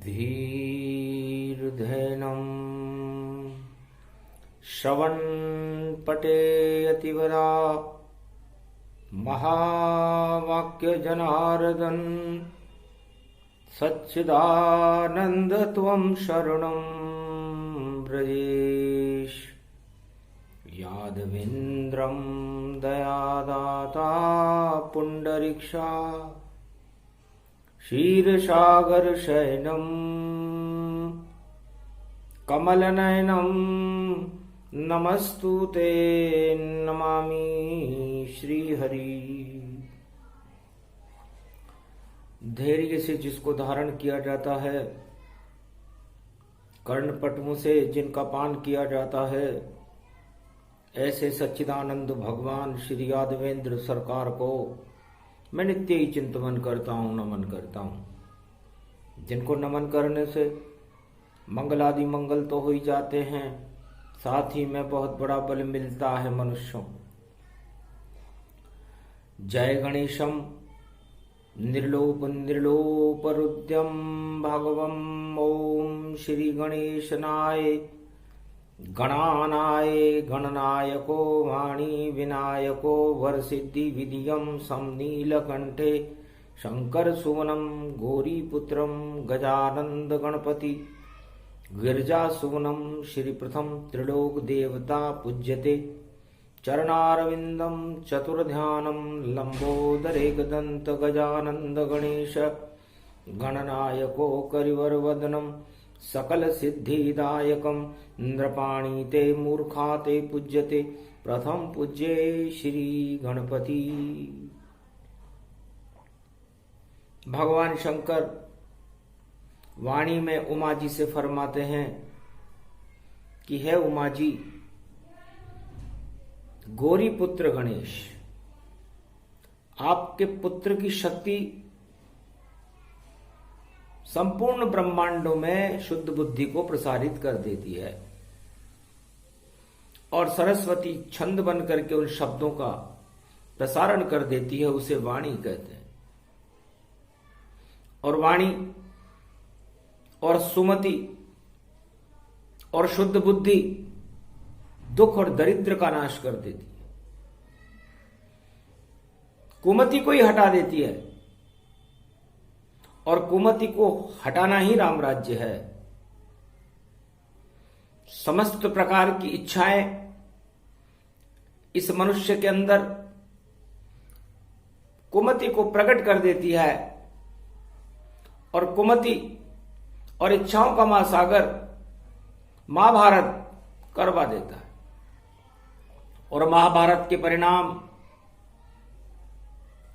धीर्धैनं श्रवणपटे अतिवरा महावाक्यजनार्दन सच्चिदानंद त्वं शरणं व्रजेश। यादवेन्द्रं दयादाता पुण्डरीक्षा क्षीरसागरशयनं कमलनयनं नमस्तुते नमामि श्रीहरि। धैर्य से जिसको धारण किया जाता है, कर्णपटु से जिनका पान किया जाता है, ऐसे सच्चिदानंद भगवान श्री यादवेंद्र सरकार को मैं नित्य ही चिंतन करता हूँ, नमन करता हूँ। जिनको नमन करने से मंगलादि मंगल तो हो ही जाते हैं, साथ ही में बहुत बड़ा बल मिलता है मनुष्यों। जय गणेशम निर्लोपरुद्यम भगवम ओम श्री गणेशनाय गणानाय गणनायको वाणी विनायको वरसिद्धि विधियम समनीलकंठे शंकर सुवनम गौरीपुत्रम गजानंद गणपति गिरजा सुवनम श्री प्रथम त्रिलोक देवता पूज्यते चरणारविंदम चतुर्ध्यानम लंबोदरेकदंत गजानंद गणेश गणनायको करिवरवदनम सकल सिद्धिदायकम नृपाणी ते मूर्खा ते पूज्यते प्रथम पूज्ये श्री गणपति। भगवान शंकर वाणी में उमा जी से फरमाते हैं कि है उमा जी, गौरी पुत्र गणेश, आपके पुत्र की शक्ति संपूर्ण ब्रह्मांडों में शुद्ध बुद्धि को प्रसारित कर देती है और सरस्वती छंद बन करके उन शब्दों का प्रसारण कर देती है, उसे वाणी कहते हैं। और वाणी और सुमति और शुद्ध बुद्धि दुख और दरिद्र का नाश कर देती है, कुमति को ही हटा देती है, और कुमति को हटाना ही राम राज्य है। समस्त प्रकार की इच्छाएं इस मनुष्य के अंदर कुमति को प्रकट कर देती है, और कुमति और इच्छाओं का महासागर महाभारत करवा देता है, और महाभारत के परिणाम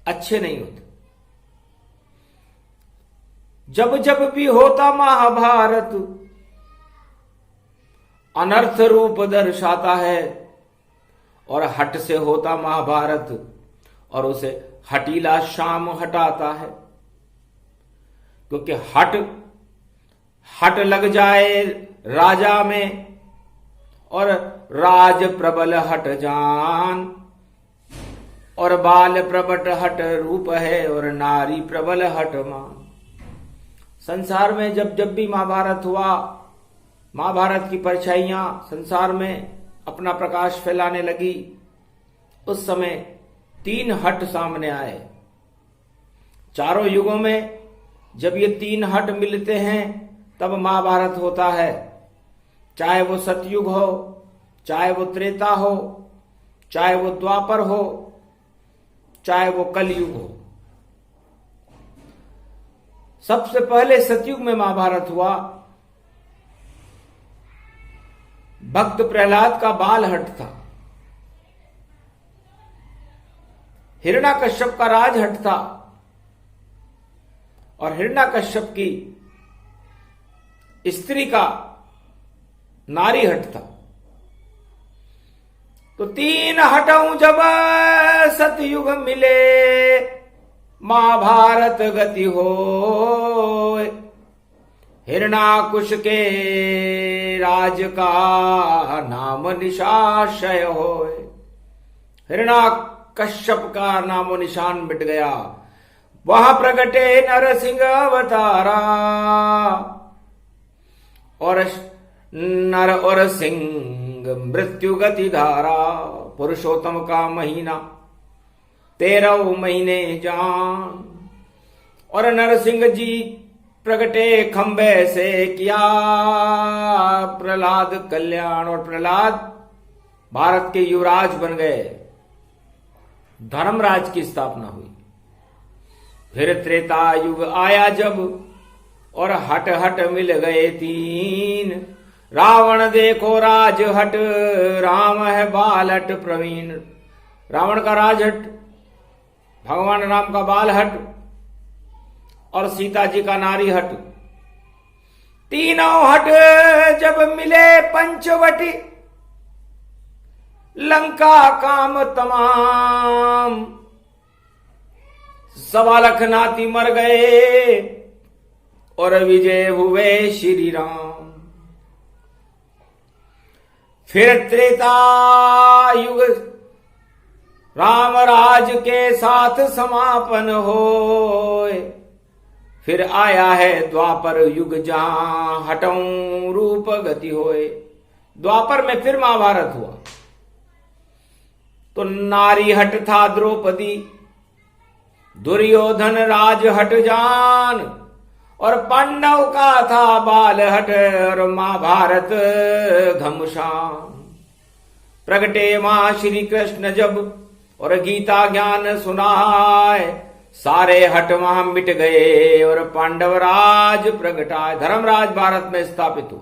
अच्छे नहीं होते। जब जब भी होता महाभारत अनर्थ रूप दर्शाता है, और हट से होता महाभारत और उसे हटीला शाम हटाता है। क्योंकि हट लग जाए राजा में और राज प्रबल हट जान, और बाल प्रबट हट रूप है और नारी प्रबल हट मान। संसार में जब जब भी महाभारत हुआ, महाभारत की परछाइयां संसार में अपना प्रकाश फैलाने लगी, उस समय 3 हट सामने आए। चारों युगों में जब ये 3 हट मिलते हैं तब महाभारत होता है। चाहे वो सतयुग हो, चाहे वो त्रेता हो, चाहे वो द्वापर हो, चाहे वो कलयुग हो। सबसे पहले सतयुग में महाभारत हुआ। भक्त प्रहलाद का बाल हट था, हिरण्याकश्यप का राज हट था, और हिरण्याकश्यप की स्त्री का नारी हट था। तो 3 हटों जब सतयुग मिले, महाभारत गति हो। हिरण्याकुश के राज का नाम निशाशय होए। हिरण्याकश्यप का नामो निशान मिट गया। वहां प्रगटे नरसिंह अवतारा, और नर और सिंह मृत्यु गति धारा। पुरुषोत्तम का महीना 13 महीने जान। और नरसिंह जी प्रगटे खंबे से किया प्रहलाद कल्याण। और प्रहलाद भारत के युवराज बन गए, धर्मराज की स्थापना हुई। फिर त्रेता युग आया जब, और हट हट मिल गए 3। रावण देखो राज हट, राम है बाल हट प्रवीण। रावण का राज हट, भगवान राम का बाल हट, और सीता जी का नारी हट। तीनों हट जब मिले पंचवटी, लंका काम तमाम। 1.25 लाख नाती मर गए, और विजय हुए श्री राम। फिर त्रेता युग राम राज के साथ समापन होए। फिर आया है द्वापर युग, जहां हटऊं रूप गति होए। द्वापर में फिर महाभारत हुआ। तो नारी हट था द्रौपदी, दुर्योधन राज हट जान, और पांडव का था बाल हट, और महाभारत घमशान। प्रगटे मां श्री कृष्ण जब, और गीता ज्ञान सुनाए। सारे हट वहां मिट गए, और पांडव राज प्रगटाए। धर्मराज भारत में स्थापित हुआ।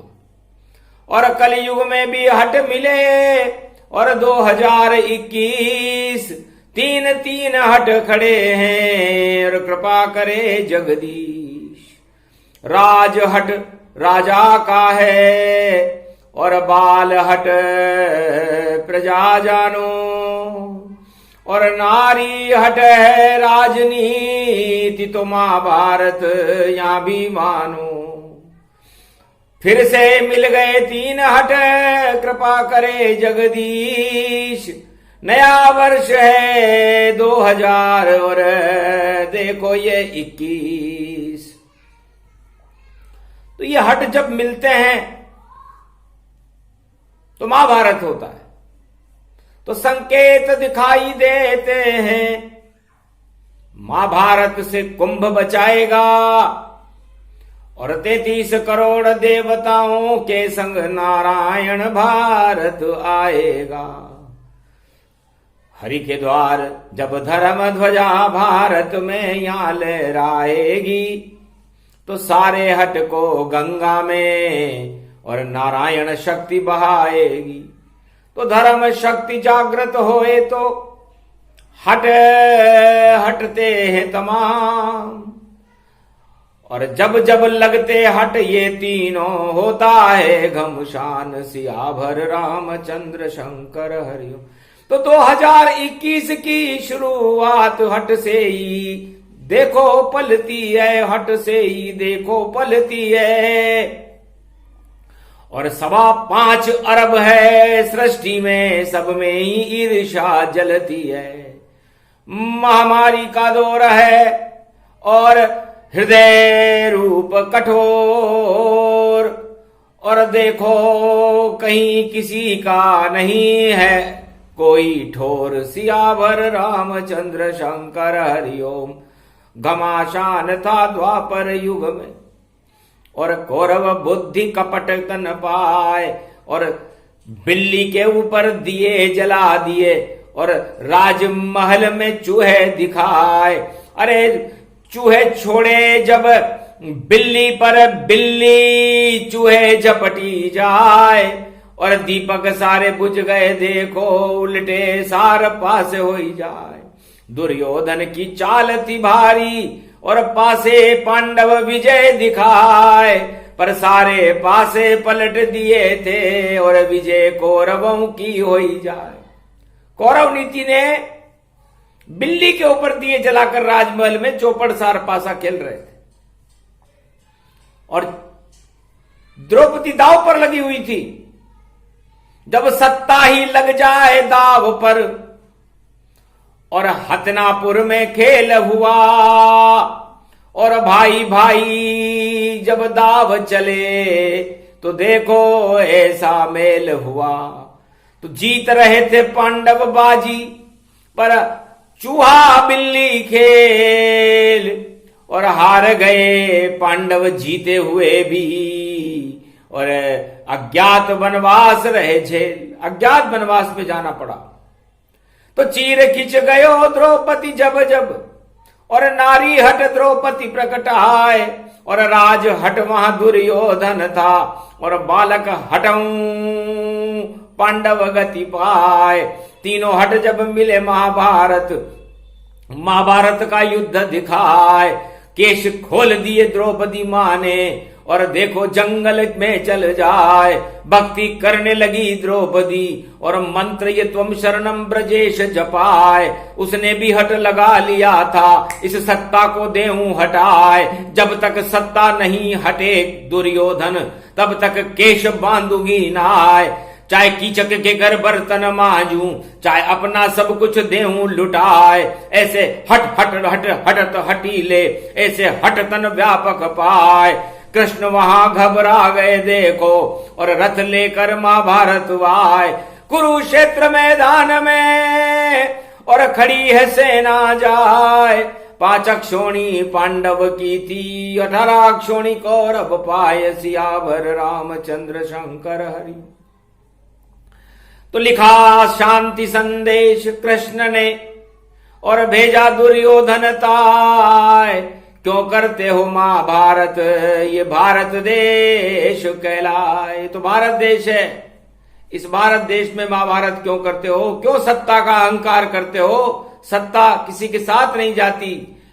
और कलयुग में भी हट मिले, और 2021 तीन हट खड़े हैं, और कृपा करे जगदीश। राज हट राजा का है, और बाल हट प्रजा जानो। और नारी हट है राजनीति, तो महाभारत यहां भी मानो। फिर से मिल गए 3 हट, कृपा करे जगदीश। नया वर्ष है 2000, और देखो ये 21। तो ये हट जब मिलते हैं तो महाभारत होता है। तो संकेत दिखाई देते हैं, महाभारत से कुंभ बचाएगा, और 33 करोड़ देवताओं के संग नारायण भारत आएगा। हरि के द्वार जब धर्म ध्वजा भारत में यहां लहराएगी, तो सारे हट को गंगा में और नारायण शक्ति बहाएगी। तो धर्म शक्ति जागृत होए तो हटते हैं तमाम। और जब जब लगते हट ये तीनों, होता है घमशान। सियाभर रामचंद्र शंकर हरिओम। तो 2021 की शुरुआत हट से ही देखो पलती है, हट से ही देखो पलती है। और 5.25 अरब है सृष्टि में, सब में ही ईर्ष्या जलती है। महामारी का दौर है, और हृदय रूप कठोर। और देखो कहीं किसी का नहीं है कोई ठोर। सियावर रामचंद्र शंकर हरिओम। घमासान था द्वापर युग में, और कौरव बुद्धि कपट तन पाए। और बिल्ली के ऊपर दिए जला दिए, और राजमहल में चूहे दिखाए। अरे चूहे छोड़े जब बिल्ली पर, बिल्ली चूहे झपटी जाए। और दीपक सारे बुझ गए, देखो उल्टे सार पास हो जाए। दुर्योधन की चाल थी भारी, और पासे पांडव विजय दिखाए। पर सारे पासे पलट दिए थे, और विजय कौरवों की हो जाए। कौरव नीति ने बिल्ली के ऊपर दिए जलाकर राजमहल में चौपड़ सार पासा खेल रहे थे, और द्रौपदी दाव पर लगी हुई थी। जब सत्ता ही लग जाए दाव पर, और हतनापुर में खेल हुआ। और भाई भाई जब दाव चले, तो देखो ऐसा मेल हुआ। तो जीत रहे थे पांडव बाजी, पर चूहा बिल्ली खेल, और हार गए पांडव जीते हुए भी, और अज्ञात वनवास रहे झेल। अज्ञात वनवास में जाना पड़ा। तो चीर खिंच गयो द्रौपदी जब जब, और नारी हट द्रौपदी प्रकट आए, और राज हट वहां दुर्योधन था, और बालक हटऊं पांडव गति पाए। तीनों हट जब मिले महाभारत का युद्ध दिखाए। केश खोल दिए द्रौपदी माँ ने, और देखो जंगल में चल जाए। भक्ति करने लगी द्रौपदी, और मंत्र ये त्वम शरणम ब्रजेश जपाए। उसने भी हट लगा लिया था, इस सत्ता को देहूं हटाए। जब तक सत्ता नहीं हटे दुर्योधन, तब तक केश बांधूंगी नाय। चाहे कीचक के घर बर्तन मांजूं, चाहे अपना सब कुछ देहूं लुटाए। ऐसे हट हट हट हटत हटीले, ऐसे हट तन व्यापक पाए। कृष्ण वहां घबरा गए देखो, और रथ लेकर महाभारत आए। कुरुक्षेत्र मैदान में और खड़ी है सेना जाए। 5 अक्षोणी पांडव की थी, 18 अक्षोणी कौरव पाए। सियावर रामचंद्र शंकर हरि। तो लिखा शांति संदेश कृष्ण ने, और भेजा दुर्योधन ताय। क्यों करते हो महाभारत, ये भारत देश कहलाए। तो भारत देश है, इस भारत देश में महाभारत क्यों करते हो? क्यों सत्ता का अहंकार करते हो? सत्ता किसी के साथ नहीं जाती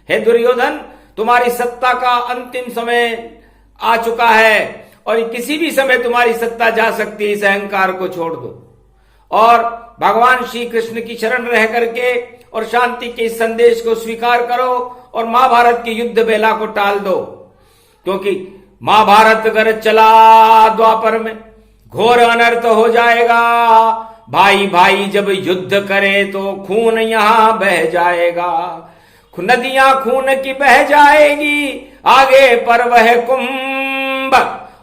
है दुर्योधन। तुम्हारी सत्ता का अंतिम समय आ चुका है, और किसी भी समय तुम्हारी सत्ता जा सकती है। इस अहंकार को छोड़ दो, और भगवान श्री कृष्ण की शरण रह करके और शांति के इस संदेश को स्वीकार करो, और महाभारत की युद्ध बेला को टाल दो। क्योंकि महाभारत अगर चला द्वापर में, घोर अनर्थ हो जाएगा। भाई भाई जब युद्ध करे तो खून यहां बह जाएगा। नदियां खून की बह जाएगी, आगे पर वह कुंभ।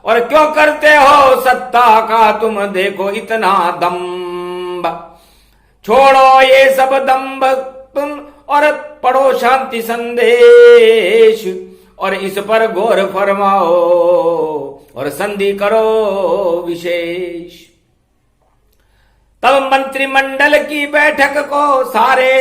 और क्यों करते हो सत्ता का तुम देखो इतना दम्भ। छोड़ो ये सब दम्भ तुम, और पढ़ो शांति संदेश, और इस पर गौर फरमाओ, और संधि करो विशेष। तब मंत्रिमंडल की बैठक को सारे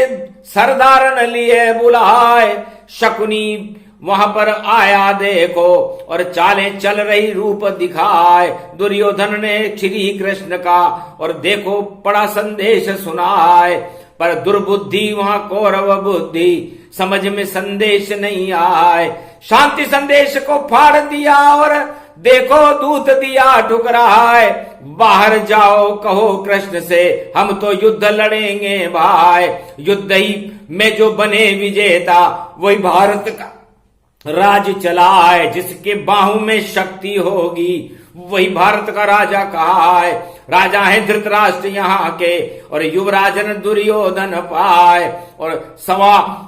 सरदार लिए बुलाए। शकुनी वहां पर आया देखो, और चालें चल रही रूप दिखाए। दुर्योधन ने श्री कृष्ण का, और देखो बड़ा संदेश सुनाए। पर दुर्बुद्धि वहां कौरव बुद्धि, समझ में संदेश नहीं आए। शांति संदेश को फाड़ दिया, और देखो दूत दिया ठुकराए। बाहर जाओ कहो कृष्ण से, हम तो युद्ध लड़ेंगे भाई। युद्ध ही में जो बने विजेता, वही भारत का राज चलाए। जिसके बाहों में शक्ति होगी, वही भारत का राजा कहा है। राजा है धृतराष्ट्र यहाँ के, और युवराजन दुर्योधन पाए। और 1.25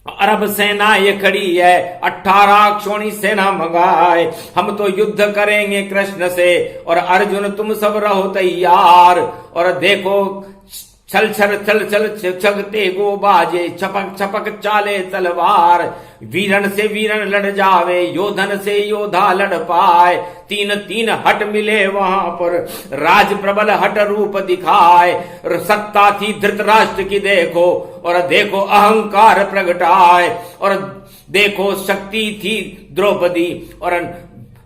अरब सेना ये खड़ी है, 18 अक्षोणी सेना मंगाए। हम तो युद्ध करेंगे कृष्ण से, और अर्जुन तुम सब रहो तैयार। और देखो छल छल छल छल छगते गो बाजे, छपक छपक चाले तलवार। वीरन से वीरन लड़ जावे, योधन से योधा लड़ पाए। 3 हट मिले वहां पर, राज प्रबल हट रूप दिखाए। सत्ता थी धृतराष्ट्र की देखो, और देखो अहंकार प्रगटाए। और देखो शक्ति थी द्रौपदी, और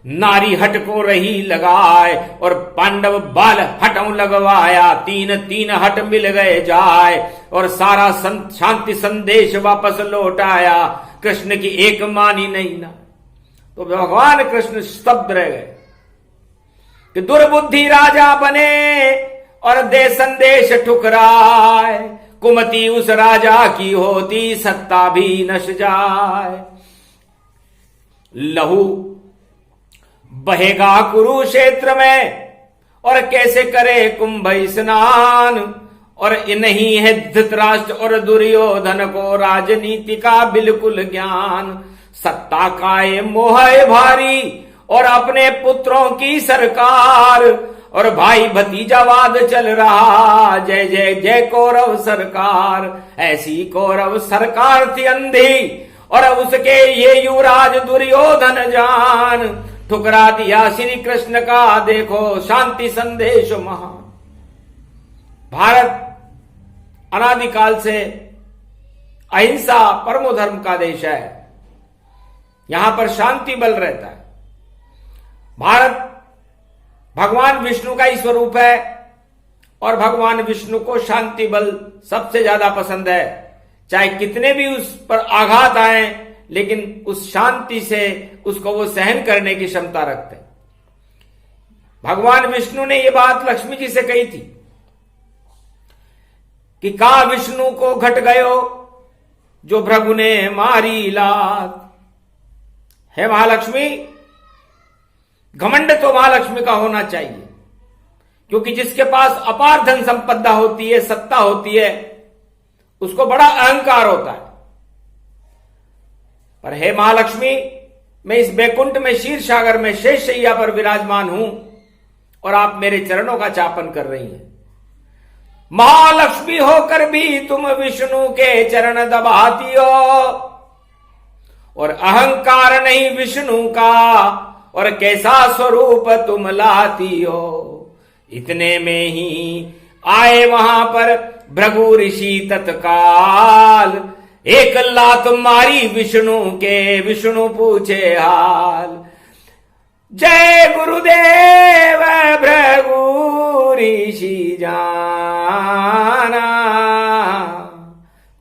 नारी हट को रही लगाए। और पांडव बाल हटों लगवाया, 3 हट मिल गए जाए। और सारा शांति संदेश वापस लौट आया। कृष्ण की एक मानी नहीं ना। तो भगवान कृष्ण स्तब्ध रह गए कि दुर्बुद्धि राजा बने, और दे संदेश ठुकराए। कुमति उस राजा की होती, सत्ता भी नश जाए। लहू बहेगा कुरुक्षेत्र में, और कैसे करे कुंभ स्नान। और नहीं है धृतराष्ट्र और दुर्योधन को राजनीति का बिल्कुल ज्ञान। सत्ता का ये मोह है भारी, और अपने पुत्रों की सरकार, और भाई भतीजावाद चल रहा, जय जय जय कौरव सरकार। ऐसी कौरव सरकार थी अंधी, और उसके ये युवराज दुर्योधन जान, ठुकरा दिया श्री कृष्ण का देखो शांति संदेश महान। भारत अनादिकाल से अहिंसा परमो धर्म का देश है, यहां पर शांति बल रहता है। भारत भगवान विष्णु का ही स्वरूप है, और भगवान विष्णु को शांति बल सबसे ज्यादा पसंद है। चाहे कितने भी उस पर आघात आए, लेकिन उस शांति से उसको वो सहन करने की क्षमता रखते हैं। भगवान विष्णु ने ये बात लक्ष्मी जी से कही थी कि का विष्णु को घट गयो जो भृगु ने मारी लात। है महालक्ष्मी, घमंड तो महालक्ष्मी का होना चाहिए, क्योंकि जिसके पास अपार धन संपदा होती है, सत्ता होती है, उसको बड़ा अहंकार होता है। पर हे महालक्ष्मी, मैं इस बैकुंठ में क्षीर सागर में शेष शैया पर विराजमान हूं, और आप मेरे चरणों का चापन कर रही हैं। महालक्ष्मी होकर भी तुम विष्णु के चरण दबाती हो, और अहंकार नहीं विष्णु का, और कैसा स्वरूप तुम लाती हो। इतने में ही आए वहां पर भृगु ऋषि तत्काल, एक लात मारी विष्णु के, विष्णु पूछे हाल। जय गुरुदेव भृगु ऋषि जाना,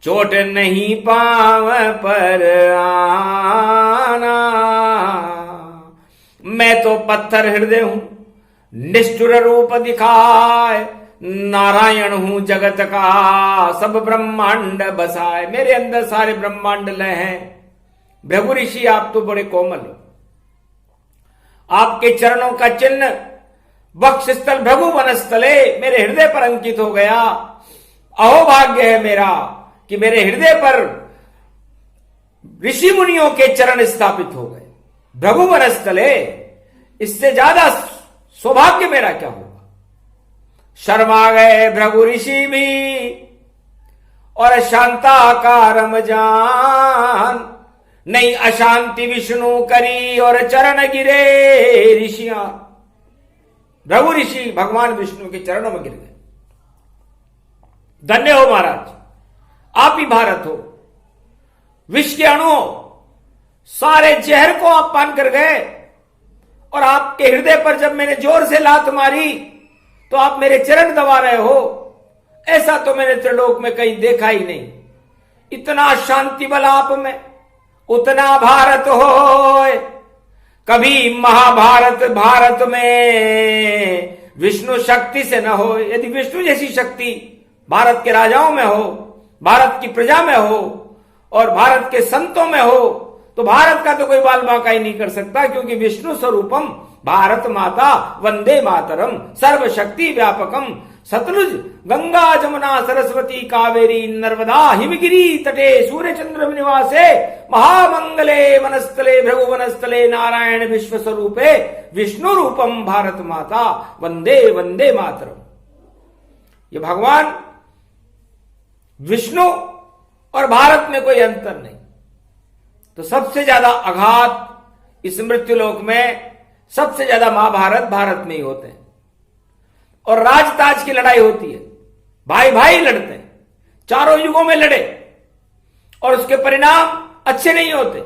चोट नहीं पांव पर आना। मैं तो पत्थर हृदय हूं, निष्ठुर रूप दिखाए, नारायण हूं जगत का, सब ब्रह्मांड बसाए। मेरे अंदर सारे ब्रह्मांड लय हैं। भृगु ऋषि, आप तो बड़े कोमल हो। आपके चरणों का चिन्ह वक्ष स्थल भृगु वनस्थले मेरे हृदय पर अंकित हो गया। अहोभाग्य है मेरा कि मेरे हृदय पर ऋषि मुनियों के चरण स्थापित हो गए। भृगु वनस्थले, इससे ज्यादा सौभाग्य मेरा क्या होगा। शर्मा गए भृगु ऋषि भी, और शांताकारम जान, नहीं अशांति विष्णु करी, और चरण गिरे ऋषियां। भृगु ऋषि भगवान विष्णु के चरणों में गिर गए। धन्य हो महाराज, आप ही भारत हो। विष के अणु सारे जहर को आप पान कर गए, और आपके हृदय पर जब मैंने जोर से लात मारी तो आप मेरे चरण दबा रहे हो। ऐसा तो मैंने त्रिलोक में कहीं देखा ही नहीं। इतना शांति बल आप में, उतना भारत हो। कभी महाभारत भारत में विष्णु शक्ति से न हो। यदि विष्णु जैसी शक्ति भारत के राजाओं में हो, भारत की प्रजा में हो, और भारत के संतों में हो, तो भारत का तो कोई बाल बांका ही नहीं कर सकता, क्योंकि विष्णु स्वरूपम भारत माता वंदे मातरम सर्वशक्ति व्यापकम। सतलुज गंगा जमुना सरस्वती कावेरी नर्मदा हिमगिरी तटे सूर्य चंद्र निवासे महामंगले वनस्थले भृगु वनस्थले नारायण विश्व स्वरूपे विष्णु रूपम भारत माता वंदे वंदे मातरम। ये भगवान विष्णु और भारत में कोई अंतर नहीं। तो सबसे ज्यादा आघात इस मृत्युलोक में, सबसे ज्यादा महाभारत भारत में ही होते हैं, और राजताज की लड़ाई होती है। भाई भाई लड़ते हैं, चारों युगों में लड़े, और उसके परिणाम अच्छे नहीं होते।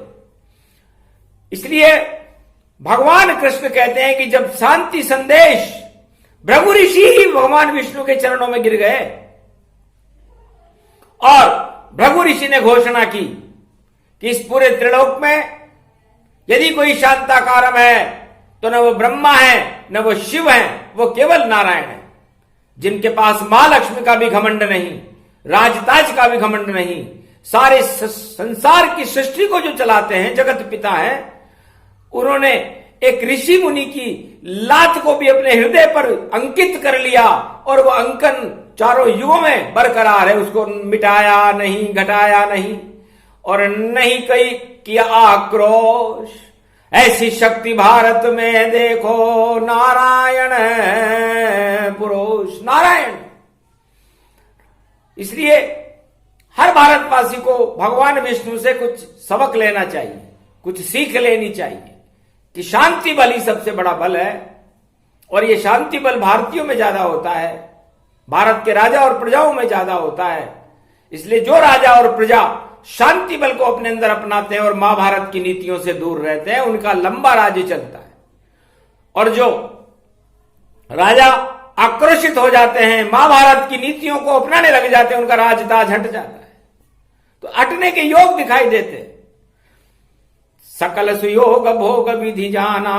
इसलिए भगवान कृष्ण कहते हैं कि जब शांति संदेश, भृगु ऋषि ही भगवान विष्णु के चरणों में गिर गए, और भृगु ऋषि ने घोषणा की कि इस पूरे त्रिलोक में यदि कोई शांताकारम है तो न वो ब्रह्मा है, न वो शिव है, वो केवल नारायण है, जिनके पास मां लक्ष्मी का भी घमंड नहीं, राजताज का भी घमंड नहीं, सारे संसार की सृष्टि को जो चलाते हैं, जगत पिता हैं। उन्होंने एक ऋषि मुनि की लात को भी अपने हृदय पर अंकित कर लिया, और वो अंकन चारों युगों में बरकरार है। उसको मिटाया नहीं, घटाया नहीं, और नहीं कहीं किया आक्रोश। ऐसी शक्ति भारत में देखो, नारायण पुरुष नारायण। इसलिए हर भारतवासी को भगवान विष्णु से कुछ सबक लेना चाहिए, कुछ सीख लेनी चाहिए कि शांति बल ही सबसे बड़ा बल है। और ये शांति बल भारतीयों में ज्यादा होता है, भारत के राजा और प्रजाओं में ज्यादा होता है। इसलिए जो राजा और प्रजा शांति बल को अपने अंदर अपनाते हैं और महाभारत की नीतियों से दूर रहते हैं, उनका लंबा राज्य चलता है। और जो राजा आक्रोशित हो जाते हैं, महाभारत की नीतियों को अपनाने लग जाते हैं, उनका राजताज हट जाता है। तो हटने के योग दिखाई देते हैं। सकल सुयोग भोग विधि जाना,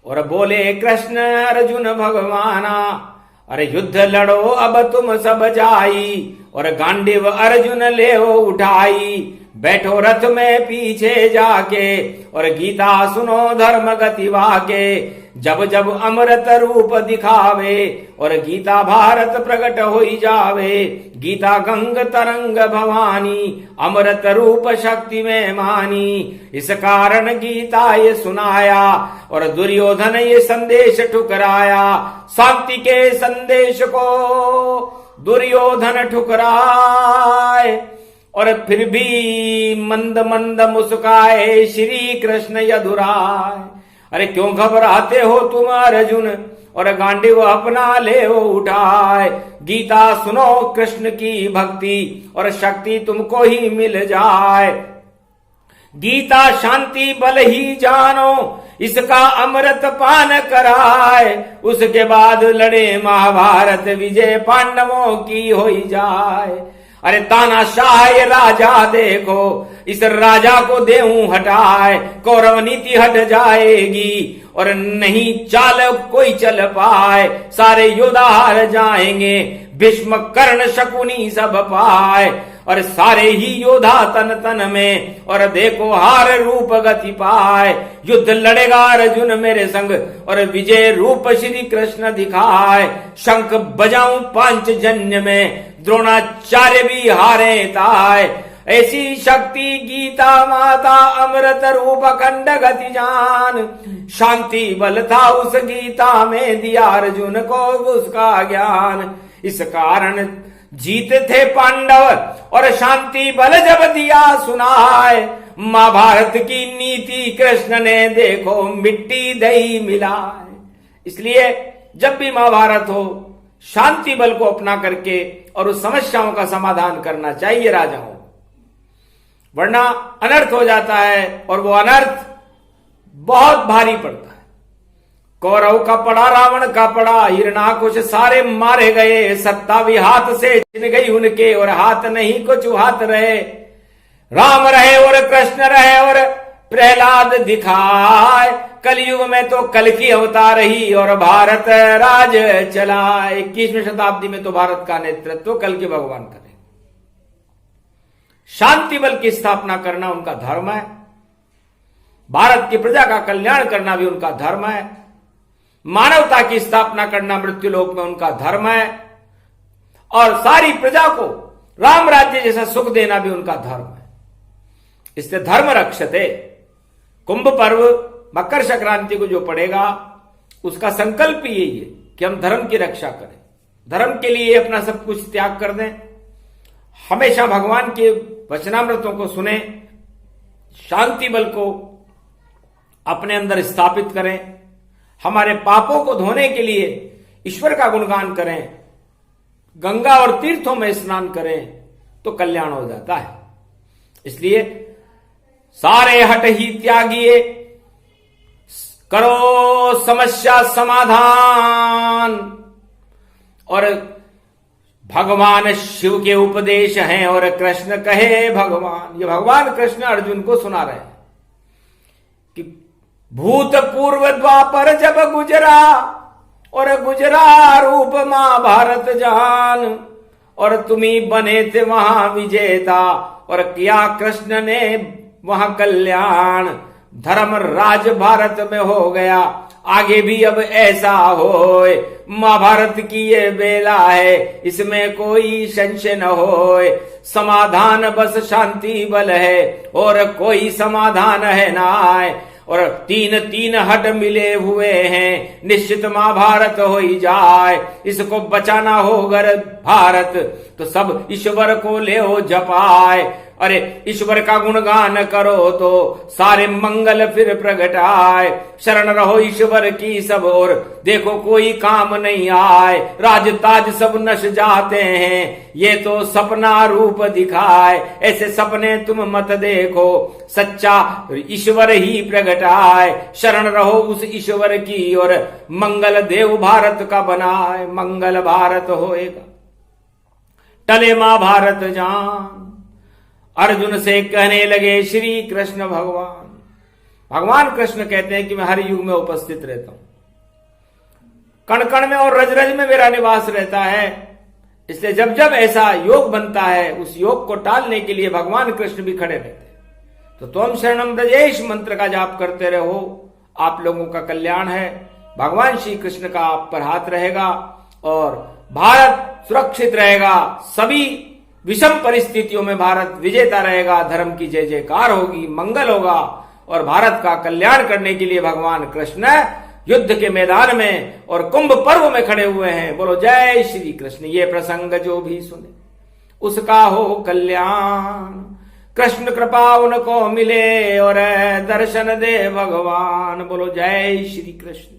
और बोले कृष्ण अर्जुन भगवाना, अरे युद्ध लड़ो अब तुम सब जाई, और गांडीव अर्जुन ले उठाई। बैठो रथ में पीछे जाके, और गीता सुनो धर्म गति वाके। जब जब अमृत रूप दिखावे, और गीता भारत प्रकट होई जावे। गीता गंग तरंग भवानी, अमृत रूप शक्ति में मानी। इस कारण गीता ये सुनाया, और दुर्योधन ये संदेश ठुकराया। शांति के संदेश को दुर्योधन ठुकराए, और फिर भी मंद मंद मुस्काए श्री कृष्ण यदुराय। अरे क्यों घबराते हो तुम अर्जुन, और गांडीव अपना ले उठाए। गीता सुनो कृष्ण की भक्ति, और शक्ति तुमको ही मिल जाए। गीता शांति बल ही जानो, इसका अमृत पान कराए। उसके बाद लड़े महाभारत, विजय पांडवों की होई जाए। अरे तानाशाह ये राजा देखो, इस राजा को देऊं हटाए। कौरव नीति हट जाएगी, और नहीं चाल कोई चल पाए। सारे योद्धा हार जाएंगे, भीष्म कर्ण शकुनी सब पाए। और सारे ही योद्धा तन तन में, और देखो हार रूप गति पाए। युद्ध लड़ेगा अर्जुन मेरे संग, और विजय रूप श्री कृष्ण दिखाए। शंख बजाऊं पांचजन्य में, द्रोणाचार्य भी हारे ताय। ऐसी शक्ति गीता माता, अमृत रूप अखंड गति जान। शांति बल था उस गीता में, दिया अर्जुन को उसका ज्ञान। इस कारण जीते थे पांडव, और शांति बल जब दिया सुनाए। महाभारत की नीति कृष्ण ने देखो मिट्टी दही मिलाए। इसलिए जब भी महाभारत हो, शांति बल को अपना करके और उस समस्याओं का समाधान करना चाहिए राजाओं, वरना अनर्थ हो जाता है, और वो अनर्थ बहुत भारी पड़ता है। कौरव का पड़ा, रावण का पड़ा, हिरणाकुश सारे मारे गए। सत्ता भी हाथ से छिन गई उनके, और हाथ नहीं कुछ हाथ रहे। राम रहे और कृष्ण रहे, और प्रहलाद दिखाए। कलयुग में तो कल की अवतार ही, और भारत राज चला। 21वीं शताब्दी में तो भारत का नेतृत्व कल के भगवान करें। शांति बल की स्थापना करना उनका धर्म है। भारत की प्रजा का कल्याण करना भी उनका धर्म है। मानवता की स्थापना करना मृत्युलोक में उनका धर्म है। और सारी प्रजा को राम राज्य जैसा सुख देना भी उनका धर्म है। इससे धर्म रक्षते। कुंभ पर्व मकर संक्रांति को जो पड़ेगा, उसका संकल्प यही है कि हम धर्म की रक्षा करें, धर्म के लिए अपना सब कुछ त्याग कर दें, हमेशा भगवान के वचनामृतों को सुने, शांति बल को अपने अंदर स्थापित करें, हमारे पापों को धोने के लिए ईश्वर का गुणगान करें, गंगा और तीर्थों में स्नान करें, तो कल्याण हो जाता है। इसलिए सारे हट ही त्यागिए, करो समस्या समाधान। और भगवान शिव के उपदेश हैं, और कृष्ण कहे भगवान, ये भगवान कृष्ण अर्जुन को सुना रहे हैं कि भूत पूर्व द्वापर जब गुजरा, और गुजरा रूप महाभारत जान, और तुम्ही बने थे वहां विजेता, और किया कृष्ण ने वहां कल्याण। धर्म राज भारत में हो गया, आगे भी अब ऐसा होए। महाभारत की ये बेला है, इसमें कोई संशय न होए। समाधान बस शांति बल है, और कोई समाधान है ना आए। और तीन तीन हट मिले हुए हैं, निश्चित महाभारत हो ही जाए। इसको बचाना हो अगर भारत तो सब ईश्वर को ले हो जपाए। अरे ईश्वर का गुणगान करो तो सारे मंगल फिर प्रगटाए। शरण रहो ईश्वर की सब और देखो कोई काम नहीं आए। राज ताज सब नश जाते हैं, ये तो सपना रूप दिखाए। ऐसे सपने तुम मत देखो, सच्चा ईश्वर ही प्रगटाए। शरण रहो उस ईश्वर की और मंगल देव भारत का बनाए। मंगल भारत होएगा टले महाभारत जान। अर्जुन से कहने लगे श्री कृष्ण भगवान। भगवान कृष्ण कहते हैं कि मैं हर युग में उपस्थित रहता हूं, कण कण में और रज रज में मेरा निवास रहता है। इसलिए जब जब ऐसा योग बनता है उस योग को टालने के लिए भगवान कृष्ण भी खड़े रहते हैं। तो त्वम शरणम ब्रजेश मंत्र का जाप करते रहो, आप लोगों का कल्याण है। भगवान श्री कृष्ण का आप पर हाथ रहेगा और भारत सुरक्षित रहेगा। सभी विषम परिस्थितियों में भारत विजेता रहेगा। धर्म की जय जयकार होगी, मंगल होगा और भारत का कल्याण करने के लिए भगवान कृष्ण युद्ध के मैदान में और कुंभ पर्व में खड़े हुए हैं। बोलो जय श्री कृष्ण। ये प्रसंग जो भी सुने उसका हो कल्याण। कृष्ण कृपा उनको मिले और दर्शन दे भगवान। बोलो जय श्री कृष्ण।